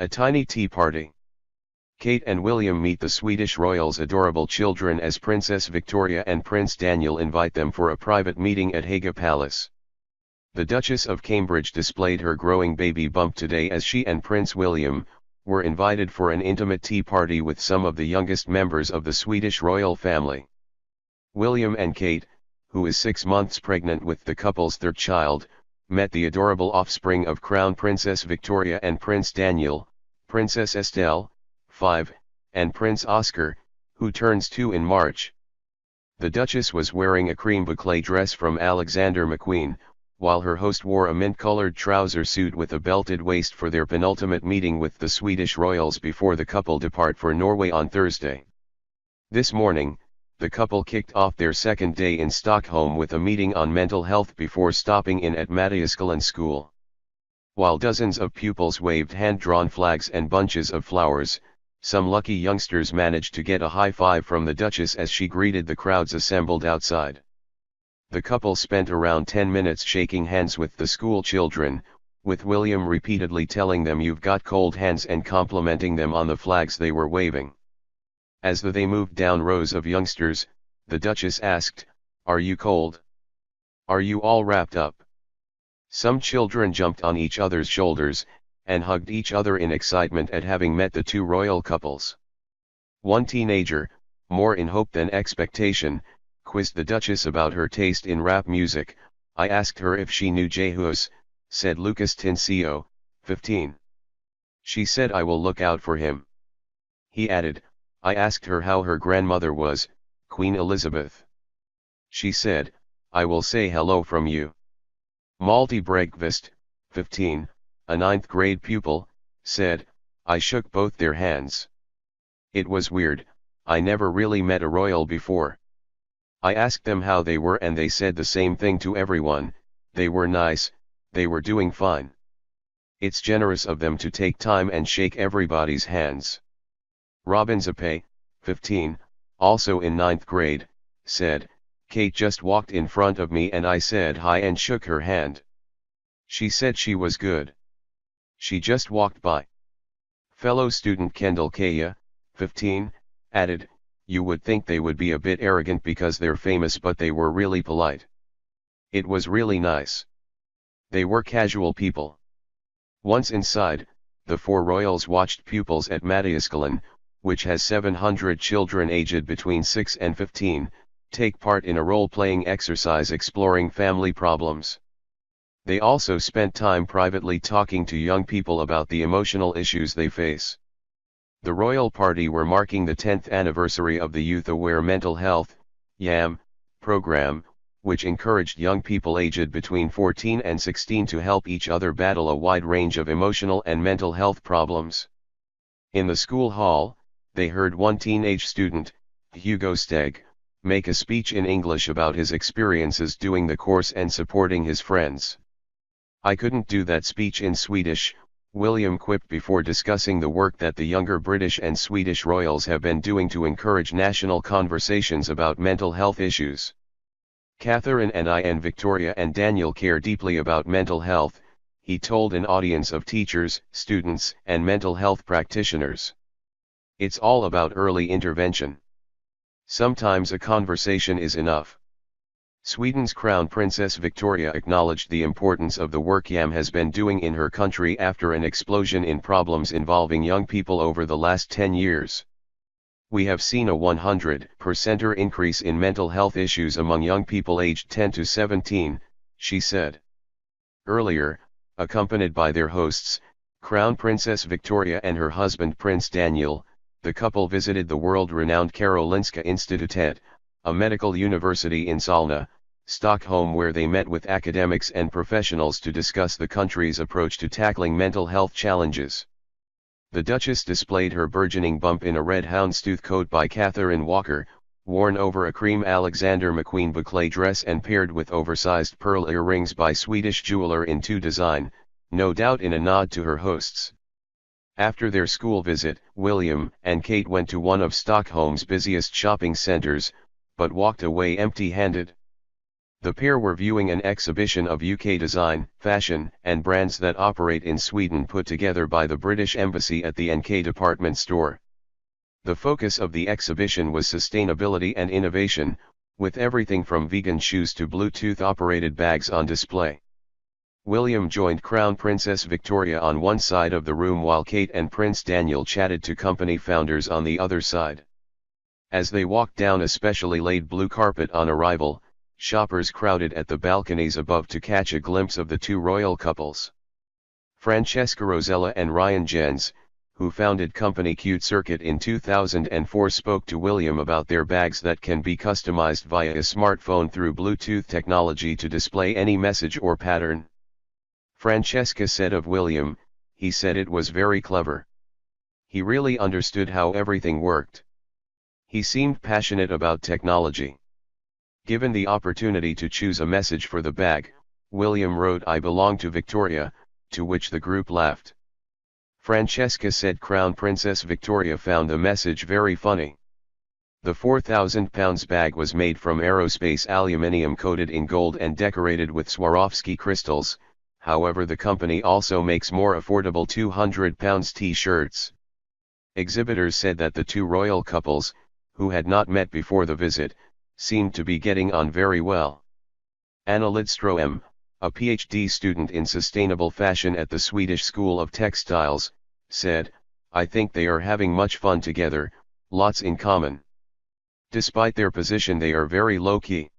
A tiny tea party. Kate and William meet the Swedish royals' adorable children as Princess Victoria and Prince Daniel invite them for a private meeting at Haga Palace. The Duchess of Cambridge displayed her growing baby bump today as she and Prince William were invited for an intimate tea party with some of the youngest members of the Swedish royal family. William and Kate, who is 6 months pregnant with the couple's third child, met the adorable offspring of Crown Princess Victoria and Prince Daniel, Princess Estelle, 5, and Prince Oscar, who turns 2 in March. The Duchess was wearing a cream boucle dress from Alexander McQueen, while her host wore a mint-colored trouser suit with a belted waist for their penultimate meeting with the Swedish royals before the couple depart for Norway on Thursday. This morning, the couple kicked off their second day in Stockholm with a meeting on mental health before stopping in at Mattiaskolan School. While dozens of pupils waved hand-drawn flags and bunches of flowers, some lucky youngsters managed to get a high five from the Duchess as she greeted the crowds assembled outside. The couple spent around 10 minutes shaking hands with the school children, with William repeatedly telling them "you've got cold hands" and complimenting them on the flags they were waving. As they moved down rows of youngsters, the Duchess asked, "Are you cold? Are you all wrapped up?" Some children jumped on each other's shoulders, and hugged each other in excitement at having met the two royal couples. One teenager, more in hope than expectation, quizzed the Duchess about her taste in rap music. "I asked her if she knew Duchess," said Lucas Tincio, 15. "She said I will look out for him." He added, "I asked her how her grandmother was, Queen Elizabeth. She said, I will say hello from you." Malte Bregqvist, 15, a 9th grade pupil, said, "I shook both their hands. It was weird, I never really met a royal before. I asked them how they were and they said the same thing to everyone, they were nice, they were doing fine. It's generous of them to take time and shake everybody's hands." Robin Zappe, 15, also in 9th grade, said, "Kate just walked in front of me and I said hi and shook her hand. She said she was good. She just walked by." Fellow student Kendall Kaya, 15, added, "You would think they would be a bit arrogant because they're famous, but they were really polite. It was really nice. They were casual people." Once inside, the four royals watched pupils at Mattiaskolan, which has 700 children aged between 6 and 15, take part in a role-playing exercise exploring family problems. They also spent time privately talking to young people about the emotional issues they face. The royal party were marking the 10th anniversary of the Youth Aware Mental Health (YAM) program, which encouraged young people aged between 14 and 16 to help each other battle a wide range of emotional and mental health problems. In the school hall, they heard one teenage student, Hugo Steg, make a speech in English about his experiences doing the course and supporting his friends. "I couldn't do that speech in Swedish," William quipped before discussing the work that the younger British and Swedish royals have been doing to encourage national conversations about mental health issues. "Catherine and I and Victoria and Daniel care deeply about mental health," he told an audience of teachers, students, and mental health practitioners. "It's all about early intervention. Sometimes a conversation is enough." Sweden's Crown Princess Victoria acknowledged the importance of the work YAM has been doing in her country after an explosion in problems involving young people over the last 10 years. "We have seen a 100% increase in mental health issues among young people aged 10 to 17, she said. Earlier, accompanied by their hosts, Crown Princess Victoria and her husband Prince Daniel, the couple visited the world-renowned Karolinska Institutet, a medical university in Solna, Stockholm, where they met with academics and professionals to discuss the country's approach to tackling mental health challenges. The Duchess displayed her burgeoning bump in a red houndstooth coat by Catherine Walker, worn over a cream Alexander McQueen boucle dress and paired with oversized pearl earrings by Swedish jeweler in 2 design, no doubt in a nod to her hosts. After their school visit, William and Kate went to one of Stockholm's busiest shopping centers, but walked away empty-handed. The pair were viewing an exhibition of UK design, fashion, and brands that operate in Sweden put together by the British Embassy at the NK department store. The focus of the exhibition was sustainability and innovation, with everything from vegan shoes to Bluetooth-operated bags on display. William joined Crown Princess Victoria on one side of the room while Kate and Prince Daniel chatted to company founders on the other side. As they walked down a specially laid blue carpet on arrival, shoppers crowded at the balconies above to catch a glimpse of the two royal couples. Francesca Rosella and Ryan Jens, who founded company Cute Circuit in 2004, spoke to William about their bags that can be customized via a smartphone through Bluetooth technology to display any message or pattern. Francesca said of William, "He said it was very clever. He really understood how everything worked. He seemed passionate about technology." Given the opportunity to choose a message for the bag, William wrote, "I belong to Victoria," to which the group laughed. Francesca said Crown Princess Victoria found the message very funny. The £4,000 bag was made from aerospace aluminium coated in gold and decorated with Swarovski crystals. However, the company also makes more affordable £200 t-shirts. Exhibitors said that the two royal couples, who had not met before the visit, seemed to be getting on very well. Anna Lidström, a PhD student in sustainable fashion at the Swedish School of Textiles, said, "I think they are having much fun together, lots in common. Despite their position, they are very low-key."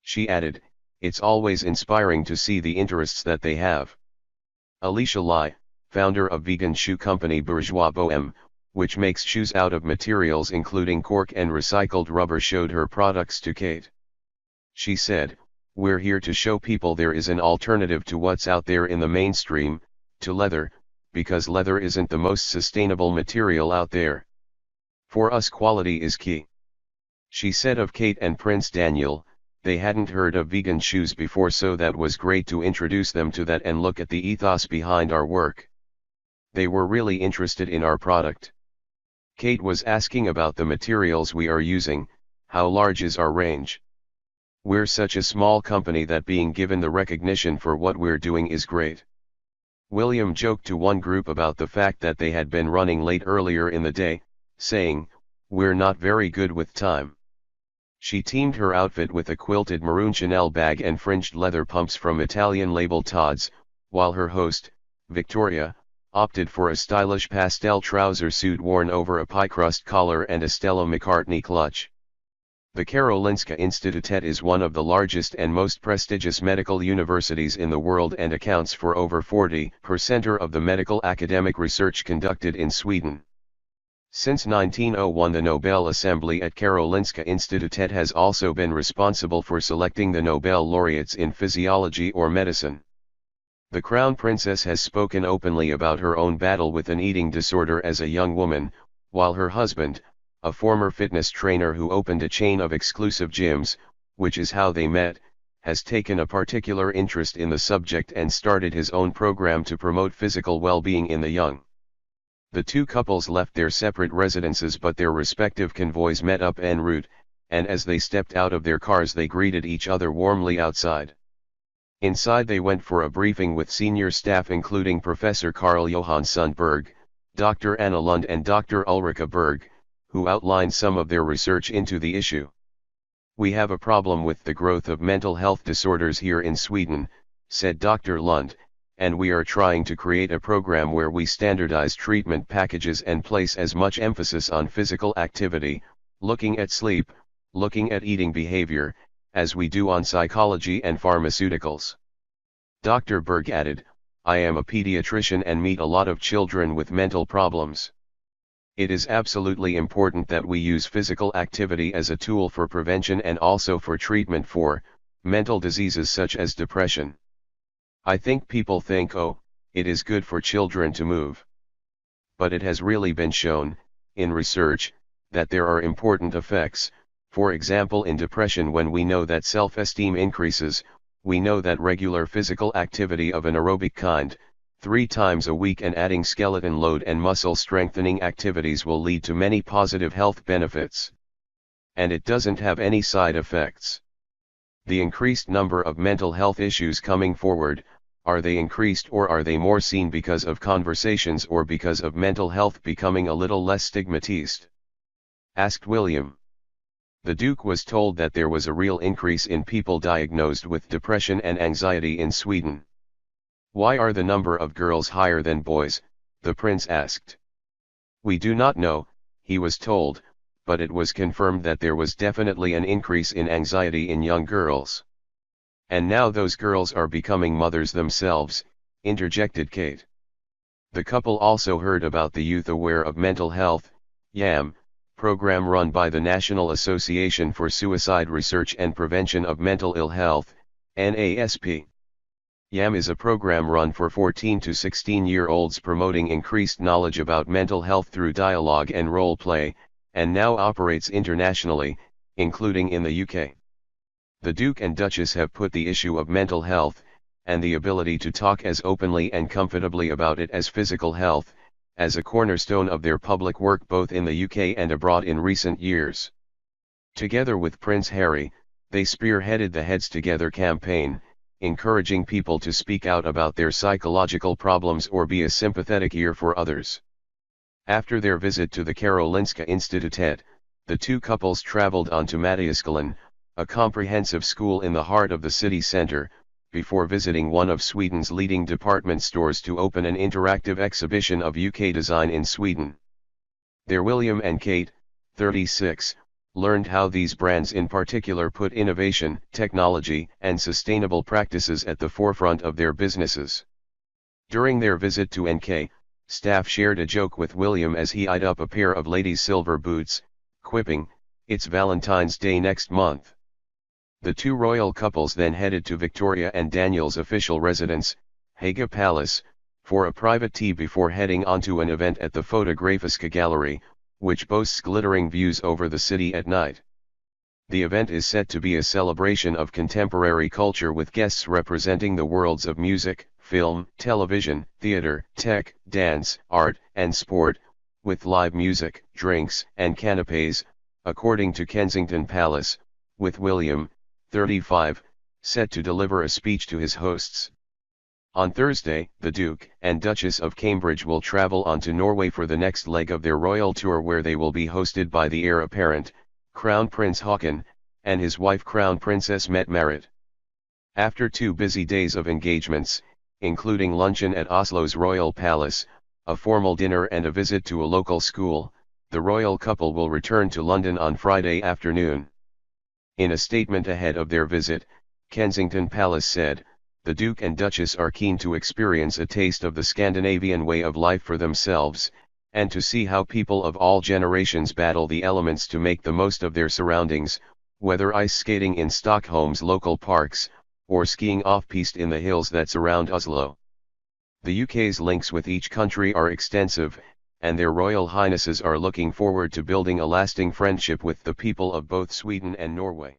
She added, "It's always inspiring to see the interests that they have." Alicia Lai, founder of vegan shoe company Bourgeois Bohème, which makes shoes out of materials including cork and recycled rubber, showed her products to Kate. She said, "We're here to show people there is an alternative to what's out there in the mainstream, to leather, because leather isn't the most sustainable material out there. For us, quality is key." She said of Kate and Prince Daniel, "They hadn't heard of vegan shoes before, so that was great to introduce them to that and look at the ethos behind our work. They were really interested in our product." Kate was asking about the materials we are using, how large is our range. "We're such a small company that being given the recognition for what we're doing is great." William joked to one group about the fact that they had been running late earlier in the day, saying, "We're not very good with time." She teamed her outfit with a quilted maroon Chanel bag and fringed leather pumps from Italian label Tod's, while her host, Victoria, opted for a stylish pastel trouser suit worn over a pie crust collar and a Stella McCartney clutch. The Karolinska Institutet is one of the largest and most prestigious medical universities in the world and accounts for over 40% of the medical academic research conducted in Sweden. Since 1901, the Nobel Assembly at Karolinska Institutet has also been responsible for selecting the Nobel laureates in physiology or medicine. The Crown Princess has spoken openly about her own battle with an eating disorder as a young woman, while her husband, a former fitness trainer who opened a chain of exclusive gyms, which is how they met, has taken a particular interest in the subject and started his own program to promote physical well-being in the young. The two couples left their separate residences, but their respective convoys met up en route, and as they stepped out of their cars they greeted each other warmly outside. Inside they went for a briefing with senior staff including Professor Carl Johan Sundberg, Dr. Anna Lund and Dr. Ulrika Berg, who outlined some of their research into the issue. "We have a problem with the growth of mental health disorders here in Sweden," said Dr. Lund, "and we are trying to create a program where we standardize treatment packages and place as much emphasis on physical activity, looking at sleep, looking at eating behavior, as we do on psychology and pharmaceuticals." Dr. Berg added, "I am a pediatrician and meet a lot of children with mental problems. It is absolutely important that we use physical activity as a tool for prevention and also for treatment for mental diseases such as depression. I think people think, oh, it is good for children to move. But it has really been shown, in research, that there are important effects. For example, in depression, when we know that self-esteem increases, we know that regular physical activity of an aerobic kind, 3 times a week, and adding skeleton load and muscle strengthening activities will lead to many positive health benefits. And it doesn't have any side effects. The increased number of mental health issues coming forward, are they increased or are they more seen because of conversations or because of mental health becoming a little less stigmatized? Asked William. The Duke was told that there was a real increase in people diagnosed with depression and anxiety in Sweden. Why are the number of girls higher than boys? The prince asked. We do not know, he was told, but it was confirmed that there was definitely an increase in anxiety in young girls. And now those girls are becoming mothers themselves, interjected Kate. The couple also heard about the Youth Aware of Mental Health, YAM, program run by the National Association for Suicide Research and Prevention of Mental Ill Health, NASP. YAM is a program run for 14 to 16-year-olds promoting increased knowledge about mental health through dialogue and role play, and now operates internationally, including in the UK. The Duke and Duchess have put the issue of mental health, and the ability to talk as openly and comfortably about it as physical health, as a cornerstone of their public work both in the UK and abroad in recent years. Together with Prince Harry, they spearheaded the Heads Together campaign, encouraging people to speak out about their psychological problems or be a sympathetic ear for others. After their visit to the Karolinska Institutet, the two couples traveled on to Mattiaskolan, a comprehensive school in the heart of the city centre, before visiting one of Sweden's leading department stores to open an interactive exhibition of UK design in Sweden. There William and Kate, 36, learned how these brands in particular put innovation, technology, and sustainable practices at the forefront of their businesses. During their visit to NK, staff shared a joke with William as he eyed up a pair of ladies' silver boots, quipping, "It's Valentine's Day next month." The two royal couples then headed to Victoria and Daniel's official residence, Haga Palace, for a private tea before heading onto an event at the Fotografiska Gallery, which boasts glittering views over the city at night. The event is set to be a celebration of contemporary culture with guests representing the worlds of music, film, television, theater, tech, dance, art, and sport, with live music, drinks, and canapes, according to Kensington Palace, with William, 35, set to deliver a speech to his hosts. On Thursday, the Duke and Duchess of Cambridge will travel on to Norway for the next leg of their royal tour, where they will be hosted by the heir apparent, Crown Prince Haakon, and his wife Crown Princess Mette-Marit. After 2 busy days of engagements, including luncheon at Oslo's Royal Palace, a formal dinner and a visit to a local school, the royal couple will return to London on Friday afternoon. In a statement ahead of their visit, Kensington Palace said, "The Duke and Duchess are keen to experience a taste of the Scandinavian way of life for themselves, and to see how people of all generations battle the elements to make the most of their surroundings, whether ice skating in Stockholm's local parks, or skiing off-piste in the hills that surround Oslo." The UK's links with each country are extensive, and their Royal Highnesses are looking forward to building a lasting friendship with the people of both Sweden and Norway.